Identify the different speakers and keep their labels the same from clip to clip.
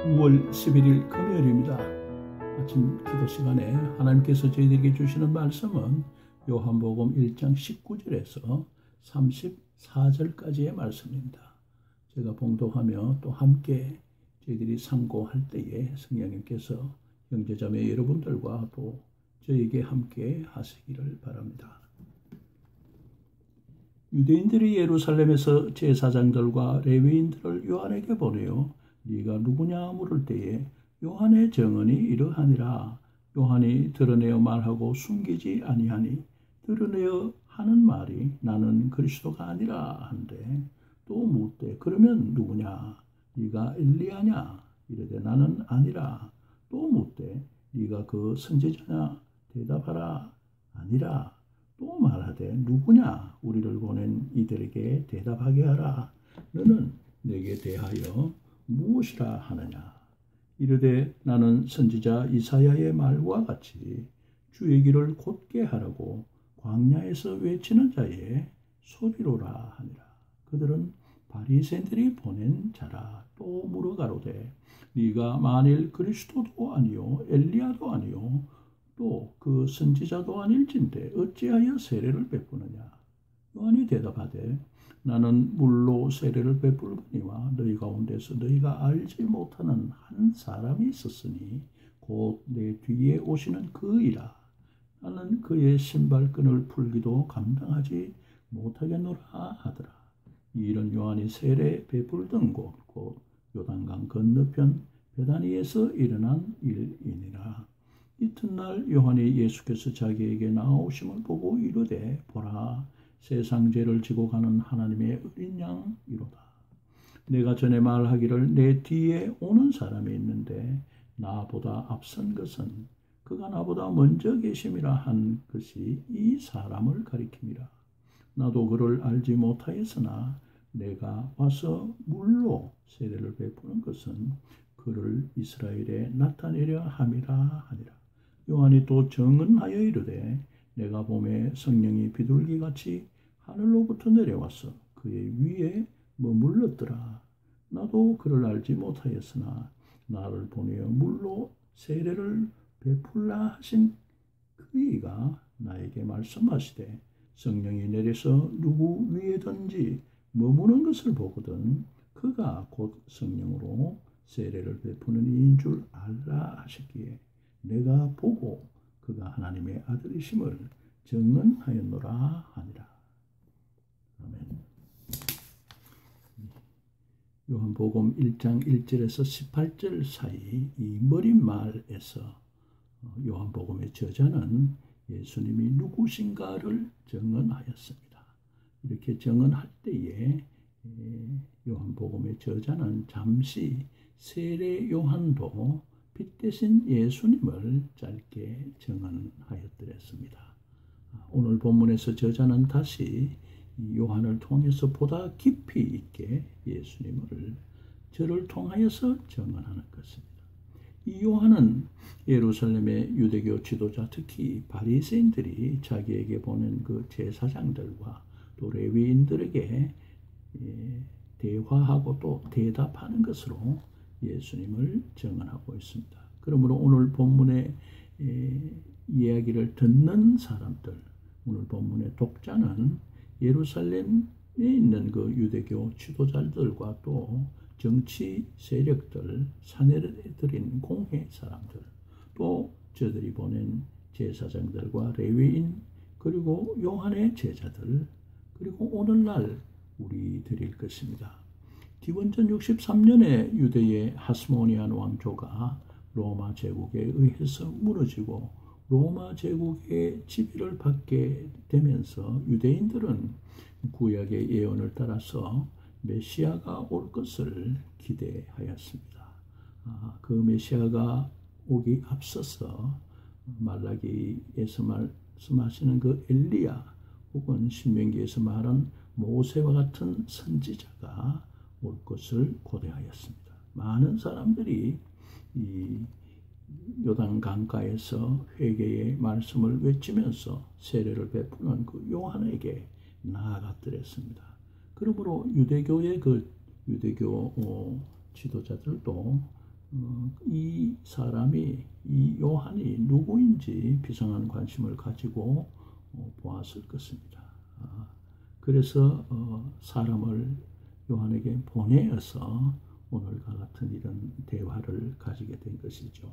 Speaker 1: 6월 11일 금요일입니다. 아침 기도 시간에 하나님께서 저희에게 주시는 말씀은 요한복음 1장 19절에서 34절까지의 말씀입니다. 제가 봉독하며 또 함께 저희들이 상고할 때에 성령님께서 형제자매 여러분들과 또 저에게 함께 하시기를 바랍니다. 유대인들이 예루살렘에서 제사장들과 레위인들을 요한에게 보내어 네가 누구냐 물을 때에 요한의 정언이 이러하니라. 요한이 드러내어 말하고 숨기지 아니하니 드러내어 하는 말이 나는 그리스도가 아니라 한데 또 묻되 그러면 누구냐 네가 엘리야냐 이르되 나는 아니라 또 묻되 네가 그 선지자냐 대답하라 아니라 또 말하되 누구냐 우리를 보낸 이들에게 대답하게 하라. 너는 내게 대하여 무엇이라 하느냐 이르되 나는 선지자 이사야의 말과 같이 주의 길을 곧게 하라고 광야에서 외치는 자의 소리로라 하니라. 그들은 바리새인들이 보낸 자라. 또 물어가로되 네가 만일 그리스도도 아니요 엘리야도 아니요 또 그 선지자도 아닐진데 어찌하여 세례를 베푸느냐. 요한이 대답하되 나는 물로 세례를 베풀거니와 너희 가운데서 너희가 알지 못하는 한 사람이 있었으니 곧 내 뒤에 오시는 그이라. 나는 그의 신발끈을 풀기도 감당하지 못하겠노라 하더라. 이 일은 요한이 세례 베풀던 곳 곧 요단강 건너편 베다니에서 일어난 일이니라. 이튿날 요한이 예수께서 자기에게 나오심을 보고 이르되 보라 세상 죄를 지고 가는 하나님의 어린 양이로다. 내가 전에 말하기를 내 뒤에 오는 사람이 있는데 나보다 앞선 것은 그가 나보다 먼저 계심이라 한 것이 이 사람을 가리킴이라. 나도 그를 알지 못하였으나 내가 와서 물로 세례를 베푸는 것은 그를 이스라엘에 나타내려 함이라 하니라. 요한이 또 정언하여 이르되 내가 봄에 성령이 비둘기같이 하늘로부터 내려와서 그의 위에 머물렀더라. 나도 그를 알지 못하였으나 나를 보내어 물로 세례를 베풀라 하신 그이가 나에게 말씀하시되 성령이 내려서 누구 위에든지 머무는 것을 보거든 그가 곧 성령으로 세례를 베푸는 이인 줄 알라 하시기에 내가 보고 그가 하나님의 아들이심을 증언하였노라 하니라. 아멘. 요한복음 1장 1절에서 18절 사이 이 머릿말에서 요한복음의 저자는 예수님이 누구신가를 증언하였습니다. 이렇게 증언할 때에 요한복음의 저자는 잠시 세례 요한도 빛 대신 예수님을 짧게 증언하였더랬습니다. 오늘 본문에서 저자는 다시 요한을 통해서 보다 깊이 있게 예수님을 저를 통하여서 증언하는 것입니다. 이 요한은 예루살렘의 유대교 지도자 특히 바리새인들이 자기에게 보낸 그 제사장들과 또 레위인들에게 대화하고 또 대답하는 것으로 예수님을 증언하고 있습니다. 그러므로 오늘 본문의 이야기를 듣는 사람들, 오늘 본문의 독자는 예루살렘에 있는 그 유대교 지도자들과 또 정치 세력들, 사내들인 공회 사람들, 또 저들이 보낸 제사장들과 레위인, 그리고 요한의 제자들, 그리고 오늘날 우리들일 것입니다. 기원전 63년에 유대의 하스모니안 왕조가 로마 제국에 의해서 무너지고 로마 제국의 지배를 받게 되면서 유대인들은 구약의 예언을 따라서 메시아가 올 것을 기대하였습니다. 그 메시아가 오기 앞서서 말라기에서 말씀하시는 그 엘리야 혹은 신명기에서 말한 모세와 같은 선지자가 올 것을 고대하였습니다. 많은 사람들이 이 요단 강가에서 회개의 말씀을 외치면서 세례를 베푸는 그 요한에게 나아갔더랬습니다. 그러므로 유대교의 그 유대교 지도자들도 이 사람이, 이 요한이 누구인지 비상한 관심을 가지고 보았을 것입니다. 그래서 사람을 요한에게 보내어서 오늘과 같은 이런 대화를 가지게 된 것이죠.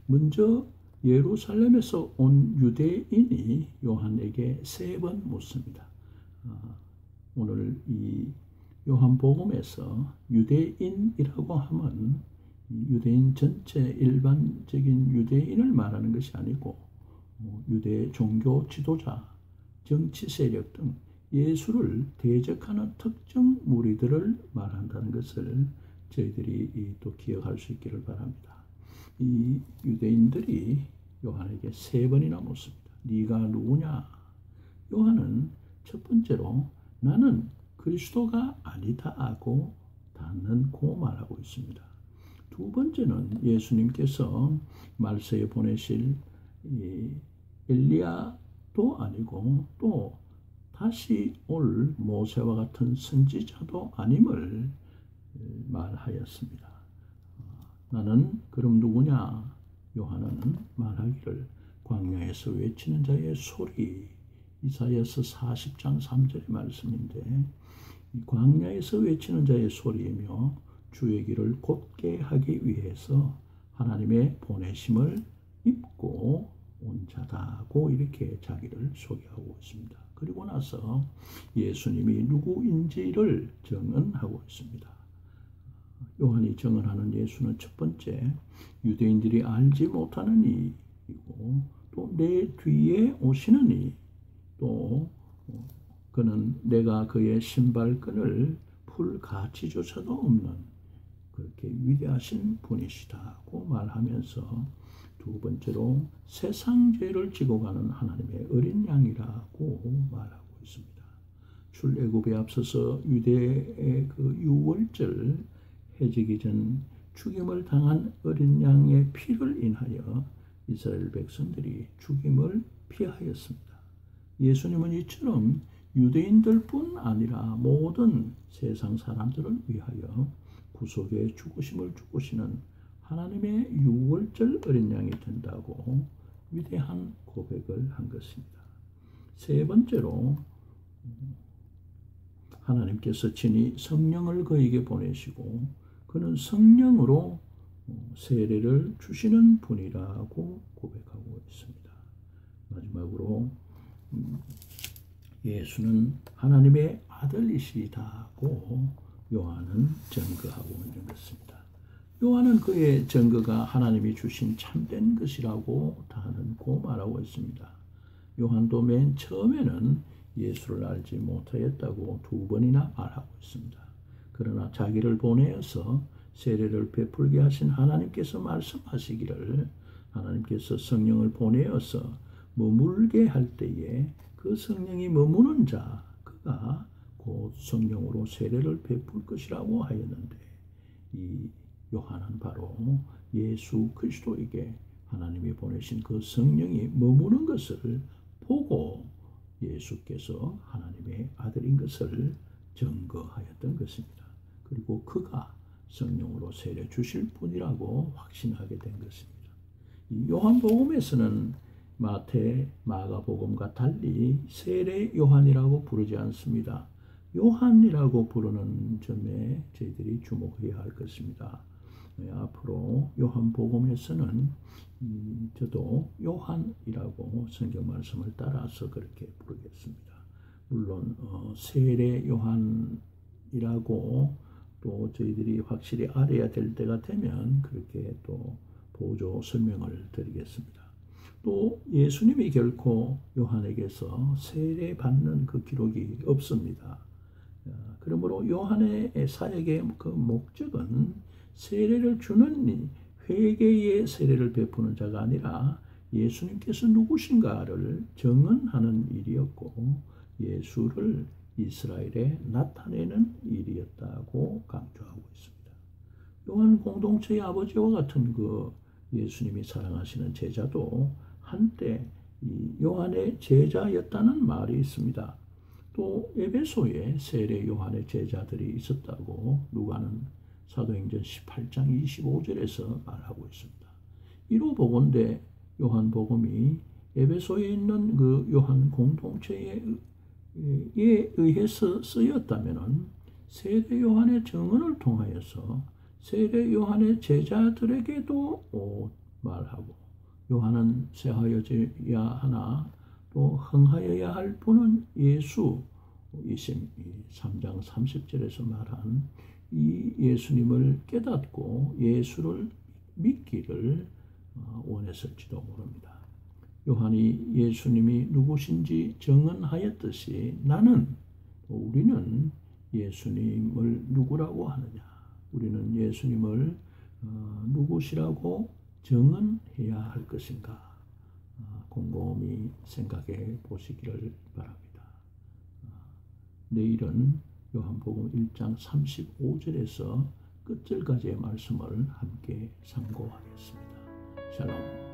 Speaker 1: 먼저 예루살렘에서 온 유대인이 요한에게 3번 묻습니다. 오늘 이 요한복음에서 유대인이라고 하면 유대인 전체 일반적인 유대인을 말하는 것이 아니고 유대 종교 지도자, 정치 세력 등 예수를 대적하는 특정 무리들을 말한다는 것을 저희들이 또 기억할 수 있기를 바랍니다. 이 유대인들이 요한에게 3번이나 묻습니다. 네가 누구냐? 요한은 첫 번째로 나는 그리스도가 아니다 하고 닫는고 말하고 있습니다. 두 번째는 예수님께서 말세에 보내실 엘리야도 아니고 또 다시 올 모세와 같은 선지자도 아님을 말하였습니다. 나는 그럼 누구냐? 요한은 말하기를 광야에서 외치는 자의 소리, 이사야서 40장 3절의 말씀인데 이 광야에서 외치는 자의 소리이며 주의 길을 곧게 하기 위해서 하나님의 보내심을 입고 온 자다고 이렇게 자기를 소개하고 있습니다. 그리고 나서 예수님이 누구인지를 증언하고 있습니다. 요한이 증언하는 예수는 첫 번째, 유대인들이 알지 못하는 이이고 또 내 뒤에 오시는 이, 또 그는 내가 그의 신발끈을 풀 가치조차도 없는 그렇게 위대하신 분이시다고 말하면서 두 번째로 세상 죄를 지고 가는 하나님의 어린 양이라고 말하고 있습니다. 출애굽에 앞서서 유대의 그 유월절 해지기 전 죽임을 당한 어린 양의 피를 인하여 이스라엘 백성들이 죽임을 피하였습니다. 예수님은 이처럼 유대인들뿐 아니라 모든 세상 사람들을 위하여 구속의 죽으심을 죽으시는 하나님의 유월절 어린 양이 된다고 위대한 고백을 한 것입니다. 세 번째로 하나님께서 친히 성령을 그에게 보내시고 그는 성령으로 세례를 주시는 분이라고 고백하고 있습니다. 마지막으로 예수는 하나님의 아들이시다고 요한은 증거하고 있는 것입니다. 요한은 그의 증거가 하나님이 주신 참된 것이라고 다는고 말하고 있습니다. 요한도 맨 처음에는 예수를 알지 못하였다고 2번이나 말하고 있습니다. 그러나 자기를 보내어서 세례를 베풀게 하신 하나님께서 말씀하시기를 하나님께서 성령을 보내어서 머물게 할 때에 그 성령이 머무는 자 그가 곧 성령으로 세례를 베풀 것이라고 하였는데 이 요한은 바로 예수 그리스도에게 하나님이 보내신 그 성령이 머무는 것을 보고 예수께서 하나님의 아들인 것을 증거하였던 것입니다. 그리고 그가 성령으로 세례 주실 분이라고 확신하게 된 것입니다. 이 요한복음에서는 마태, 마가복음과 달리 세례 요한이라고 부르지 않습니다. 요한이라고 부르는 점에 저희들이 주목해야 할 것입니다. 앞으로 요한복음에서는 저도 요한이라고 성경 말씀을 따라서 그렇게 부르겠습니다. 물론 세례 요한이라고 또 저희들이 확실히 알아야 될 때가 되면 그렇게 또 보조 설명을 드리겠습니다. 또 예수님이 결코 요한에게서 세례 받는 그 기록이 없습니다. 그러므로 요한의 사역의 그 목적은 세례를 주는 회개의 세례를 베푸는 자가 아니라 예수님께서 누구신가를 증언하는 일이었고 예수를 이스라엘에 나타내는 일이었다고 강조하고 있습니다. 요한 공동체의 아버지와 같은 그 예수님이 사랑하시는 제자도 한때 이 요한의 제자였다는 말이 있습니다. 또 에베소에 세례 요한의 제자들이 있었다고 누가는 사도행전 18장 25절에서 말하고 있습니다. 이로 보건대 요한복음이 에베소에 있는 그 요한 공동체에 의해서 쓰였다면 세례 요한의 증언을 통하여서 세례 요한의 제자들에게도 말하고, 요한은 쇠하여져야 하나 또 흥하여야 할 분은 예수, 3장 30절에서 말한 이 예수님을 깨닫고 예수를 믿기를 원했을지도 모릅니다. 요한이 예수님이 누구신지 증언하였듯이 우리는 예수님을 누구라고 하느냐, 우리는 예수님을 누구시라고 증언해야 할 것인가, 곰곰이 생각해 보시기를 바랍니다. 내일은 요한복음 1장 35절에서 끝절까지의 말씀을 함께 참고하겠습니다. 샬롬.